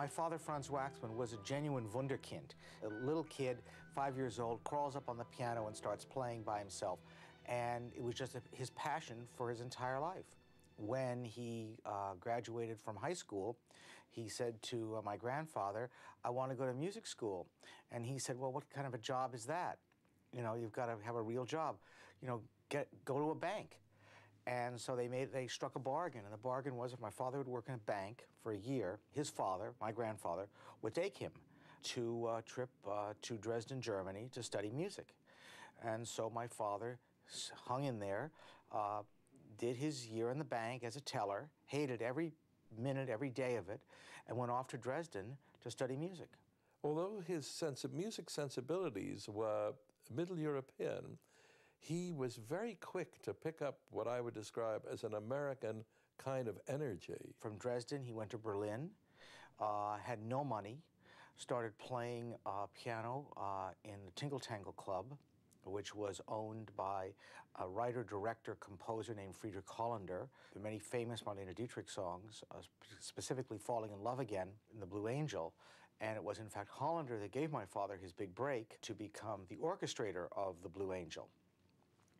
My father, Franz Waxman, was a genuine wunderkind. A little kid, 5 years old, crawls up on the piano and starts playing by himself. And it was just his passion for his entire life. When he graduated from high school, he said to my grandfather, "I want to go to music school." And he said, "Well, what kind of a job is that? You know, you've got to have a real job. You know, go to a bank." And so they struck a bargain, and the bargain was if my father would work in a bank for a year, his father, my grandfather, would take him to a trip to Dresden, Germany to study music. And so my father hung in there, did his year in the bank as a teller, hated every minute, every day of it, and went off to Dresden to study music. Although his music sensibilities were Middle European, he was very quick to pick up what I would describe as an American kind of energy. From Dresden, he went to Berlin, had no money, started playing piano in the Tingle Tangle Club, which was owned by a writer, director, composer named Friedrich Hollander. There are many famous Marlene Dietrich songs, specifically Falling in Love Again in The Blue Angel. And it was, in fact, Hollander that gave my father his big break to become the orchestrator of The Blue Angel.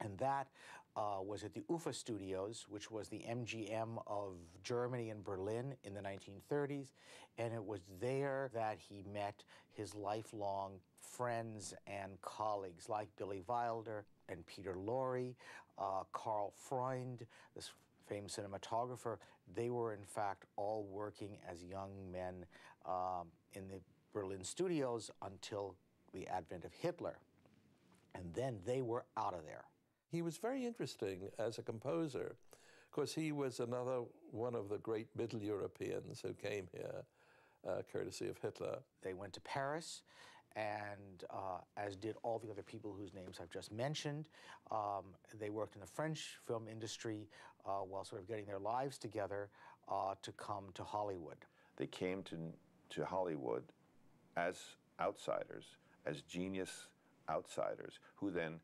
And that was at the UFA Studios, which was the MGM of Germany and Berlin in the 1930s. And it was there that he met his lifelong friends and colleagues like Billy Wilder and Peter Lorre, Karl Freund, this famous cinematographer. They were, in fact, all working as young men in the Berlin studios until the advent of Hitler. And then they were out of there. He was very interesting as a composer, because he was another one of the great Middle Europeans who came here, courtesy of Hitler. They went to Paris, and as did all the other people whose names I've just mentioned. They worked in the French film industry while sort of getting their lives together to come to Hollywood. They came to Hollywood as outsiders, as genius outsiders, who then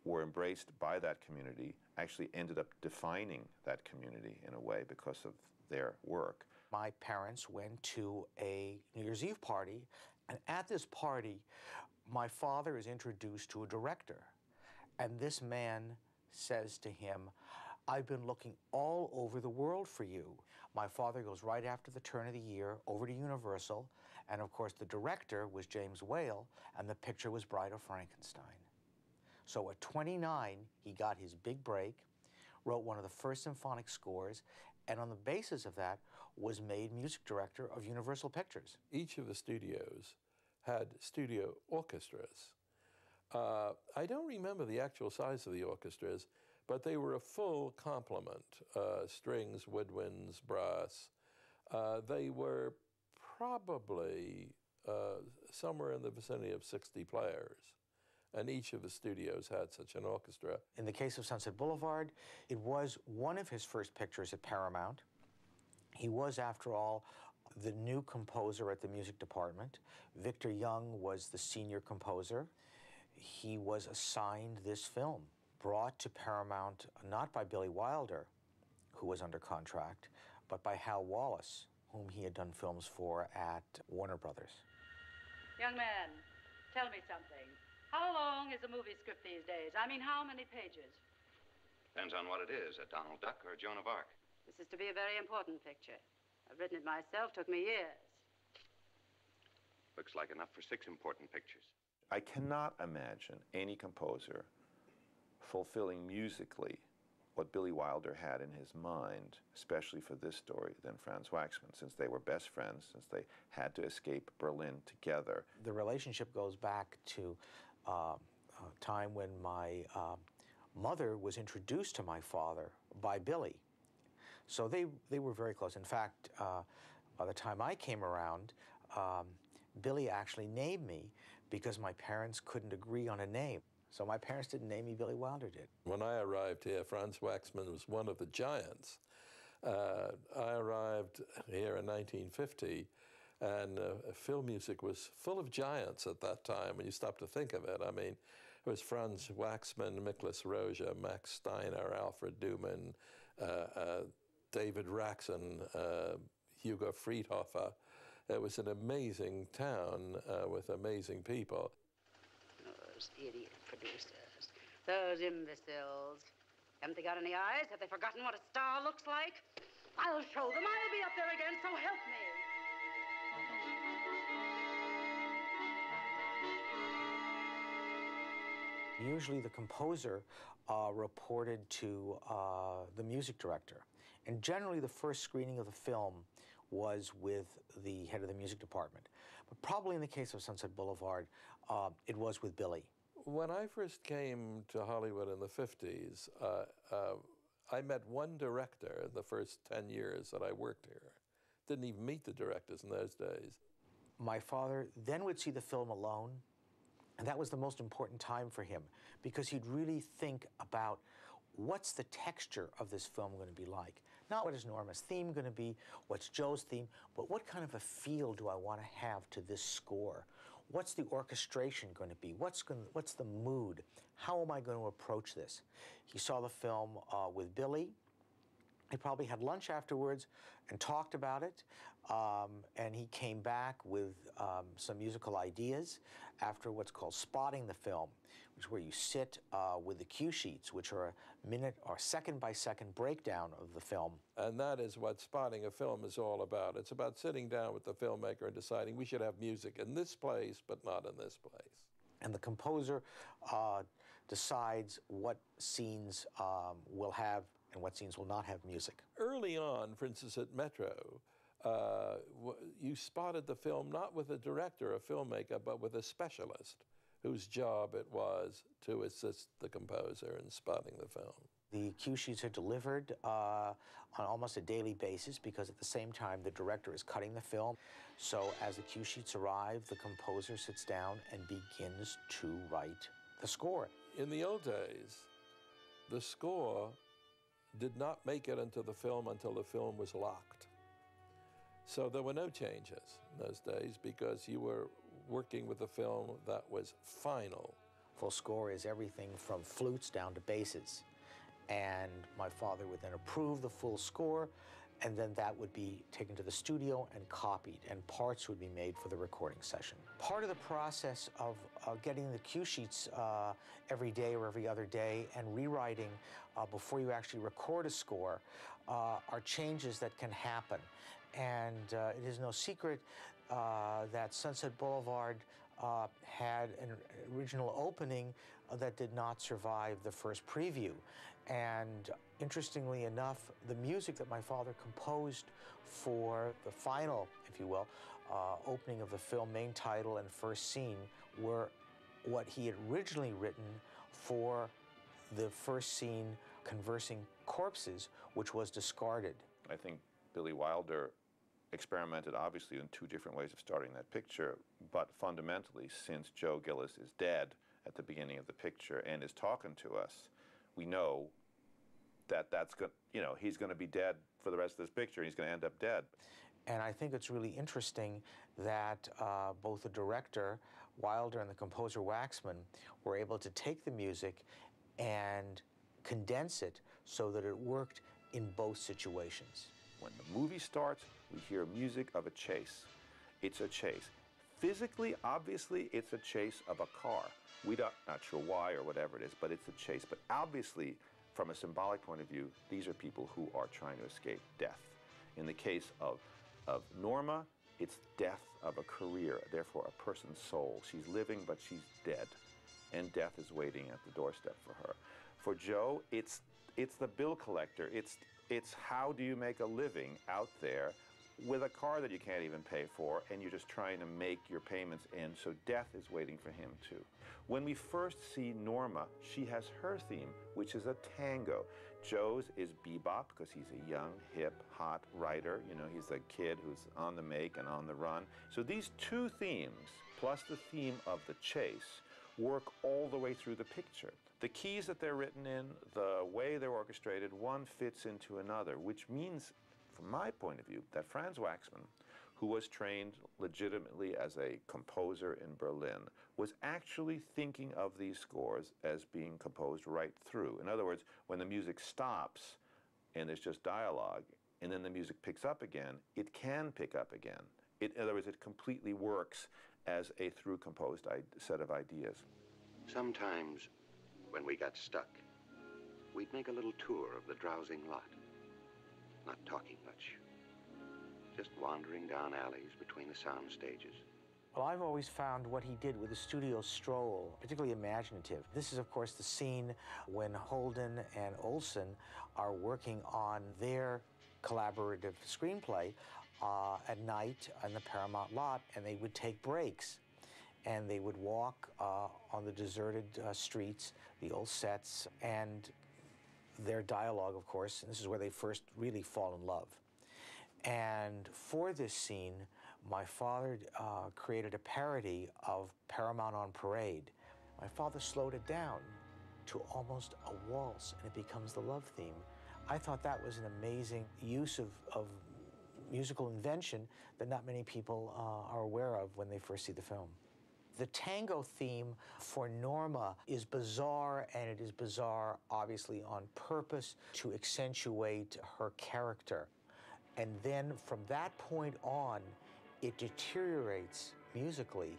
were embraced by that community, actually ended up defining that community in a way because of their work. My parents went to a New Year's Eve party, and at this party, my father is introduced to a director. And this man says to him, "I've been looking all over the world for you." My father goes right after the turn of the year over to Universal, and of course the director was James Whale, and the picture was Bride of Frankenstein. So at 29, he got his big break, wrote one of the first symphonic scores, and on the basis of that was made music director of Universal Pictures. Each of the studios had studio orchestras. I don't remember the actual size of the orchestras, but they were a full complement, strings, woodwinds, brass. They were probably somewhere in the vicinity of 60 players. And each of the studios had such an orchestra. In the case of Sunset Boulevard, it was one of his first pictures at Paramount. He was, after all, the new composer at the music department. Victor Young was the senior composer. He was assigned this film, brought to Paramount not by Billy Wilder, who was under contract, but by Hal Wallace, whom he had done films for at Warner Brothers. Young man, tell me something. How long is a movie script these days? I mean, how many pages? Depends on what it is, a Donald Duck or a Joan of Arc. This is to be a very important picture. I've written it myself, took me years. Looks like enough for 6 important pictures. I cannot imagine any composer fulfilling musically what Billy Wilder had in his mind, especially for this story, than Franz Waxman, since they were best friends, since they had to escape Berlin together. The relationship goes back to a time when my mother was introduced to my father by Billy. So they were very close. In fact, by the time I came around, Billy actually named me because my parents couldn't agree on a name. So my parents didn't name me, Billy Wilder did. When I arrived here, Franz Waxman was one of the giants. I arrived here in 1950, and film music was full of giants at that time, when you stop to think of it. I mean, it was Franz Waxman, Miklas Roja, Max Steiner, Alfred Duman, David Raxon, Hugo Friedhofer. It was an amazing town with amazing people. Those idiot producers. Those imbeciles. Haven't they got any eyes? Have they forgotten what a star looks like? I'll show them. I'll be up there again, so help me. Usually the composer reported to the music director. And generally the first screening of the film was with the head of the music department. But probably in the case of Sunset Boulevard, it was with Billy. When I first came to Hollywood in the 50s, I met one director in the first 10 years that I worked here. Didn't even meet the directors in those days. My father then would see the film alone, and that was the most important time for him, because he'd really think about what's the texture of this film going to be like. Not what is Norma's theme going to be, what's Joe's theme, but what kind of a feel do I want to have to this score? What's the orchestration going to be? What's the mood? How am I going to approach this? He saw the film with Billy. He probably had lunch afterwards and talked about it, and he came back with some musical ideas after what's called spotting the film, which is where you sit with the cue sheets, which are a minute or second-by-second breakdown of the film. And that is what spotting a film is all about. It's about sitting down with the filmmaker and deciding we should have music in this place, but not in this place. And the composer decides what scenes will have and what scenes will not have music. Early on, for instance, at Metro, you spotted the film not with a director, a filmmaker, but with a specialist whose job it was to assist the composer in spotting the film. The cue sheets are delivered on almost a daily basis because at the same time the director is cutting the film. So as the cue sheets arrive, the composer sits down and begins to write the score. In the old days, the score did not make it into the film until the film was locked. So there were no changes in those days because you were working with a film that was final. Full score is everything from flutes down to basses. And my father would then approve the full score, and then that would be taken to the studio and copied, and parts would be made for the recording session. Part of the process of getting the cue sheets every day or every other day and rewriting before you actually record a score are changes that can happen. And it is no secret that Sunset Boulevard had an original opening that did not survive the first preview. And interestingly enough, the music that my father composed for the final, if you will, opening of the film, main title and first scene, were what he had originally written for the first scene, Conversing Corpses, which was discarded. I think Billy Wilder experimented obviously in two different ways of starting that picture, but fundamentally, since Joe Gillis is dead at the beginning of the picture and is talking to us, we know that he's going to be dead for the rest of this picture, and he's going to end up dead. And I think it's really interesting that both the director, Wilder, and the composer, Waxman, were able to take the music and condense it so that it worked in both situations. When the movie starts, we hear music of a chase. It's a chase. Physically, obviously, it's a chase of a car. We're not sure why or whatever it is, but it's a chase. But obviously, from a symbolic point of view, these are people who are trying to escape death. In the case of Norma, it's death of a career, therefore a person's soul. She's living, but she's dead, and death is waiting at the doorstep for her. For Joe, it's the bill collector. It's how do you make a living out there with a car that you can't even pay for, and you're just trying to make your payments in, so death is waiting for him too. When we first see Norma, she has her theme, which is a tango. Joe's is bebop, because he's a young, hip, hot writer. You know, he's a kid who's on the make and on the run. So these two themes, plus the theme of the chase, work all the way through the picture. The keys that they're written in, the way they're orchestrated, one fits into another, which means, from my point of view, that Franz Waxman, who was trained legitimately as a composer in Berlin, was actually thinking of these scores as being composed right through. In other words, when the music stops and there's just dialogue, and then the music picks up again, it can pick up again. In other words, it completely works as a through-composed set of ideas. Sometimes, when we got stuck, we'd make a little tour of the drowsing lot. Not talking much. Just wandering down alleys between the sound stages. Well, I've always found what he did with the studio stroll particularly imaginative. This is, of course, the scene when Holden and Olson are working on their collaborative screenplay at night in the Paramount lot, and they would take breaks. And they would walk on the deserted streets, the old sets, and their dialogue, of course, and this is where they first really fall in love. And for this scene, my father created a parody of Paramount on Parade. My father slowed it down to almost a waltz, and it becomes the love theme. I thought that was an amazing use of musical invention that not many people are aware of when they first see the film. The tango theme for Norma is bizarre, and it is bizarre, obviously, on purpose to accentuate her character. And then from that point on, it deteriorates musically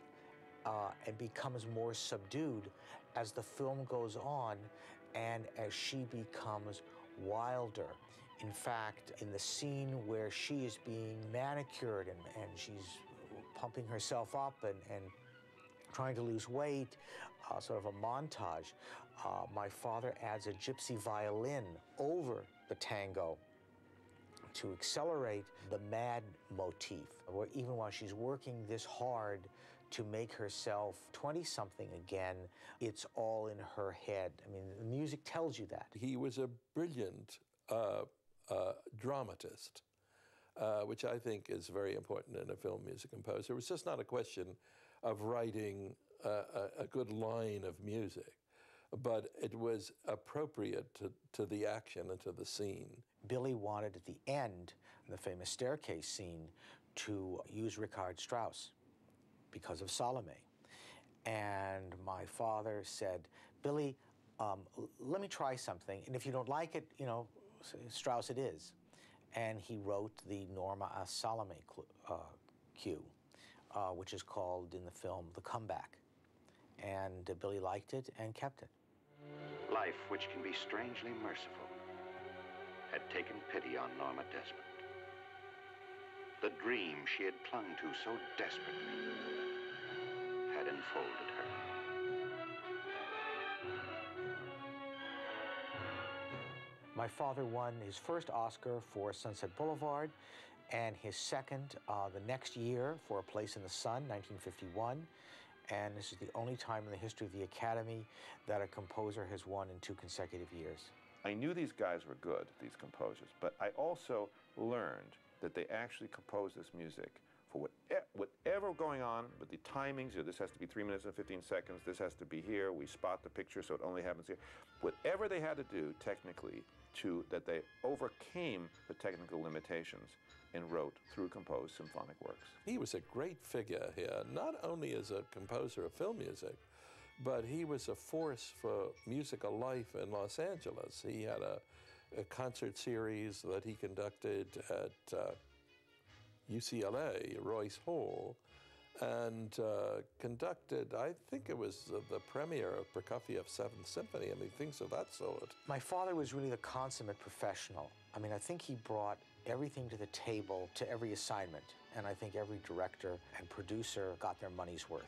and becomes more subdued as the film goes on and as she becomes wilder. In fact, in the scene where she is being manicured and she's pumping herself up and trying to lose weight, sort of a montage, my father adds a gypsy violin over the tango to accelerate the mad motif, where even while she's working this hard to make herself 20-something again, it's all in her head. I mean, the music tells you that. He was a brilliant dramatist, which I think is very important in a film music composer. It was just not a question of writing a good line of music, but it was appropriate to the action and to the scene. Billy wanted at the end, in the famous staircase scene, to use Richard Strauss because of Salome. And my father said, Billy, let me try something, and if you don't like it, you know, Strauss it is. And he wrote the Norma a Salome cue, which is called in the film The Comeback. And Billy liked it and kept it. Life, which can be strangely merciful, had taken pity on Norma Desmond. The dream she had clung to so desperately had enfolded her. My father won his first Oscar for Sunset Boulevard, and his second the next year for A Place in the Sun, 1951. And this is the only time in the history of the Academy that a composer has won in 2 consecutive years. I knew these guys were good, these composers, but I also learned that they actually composed this music for whatever going on with the timings. You know, this has to be 3 minutes and 15 seconds, this has to be here, we spot the picture so it only happens here. Whatever they had to do technically that they overcame the technical limitations and wrote through composed symphonic works. He was a great figure here, not only as a composer of film music, but he was a force for musical life in Los Angeles. He had a concert series that he conducted at UCLA, Royce Hall, and conducted, I think it was the premiere of Prokofiev's Seventh Symphony. I mean, things of that sort. My father was really the consummate professional. I mean, I think he brought everything to the table to every assignment, and I think every director and producer got their money's worth.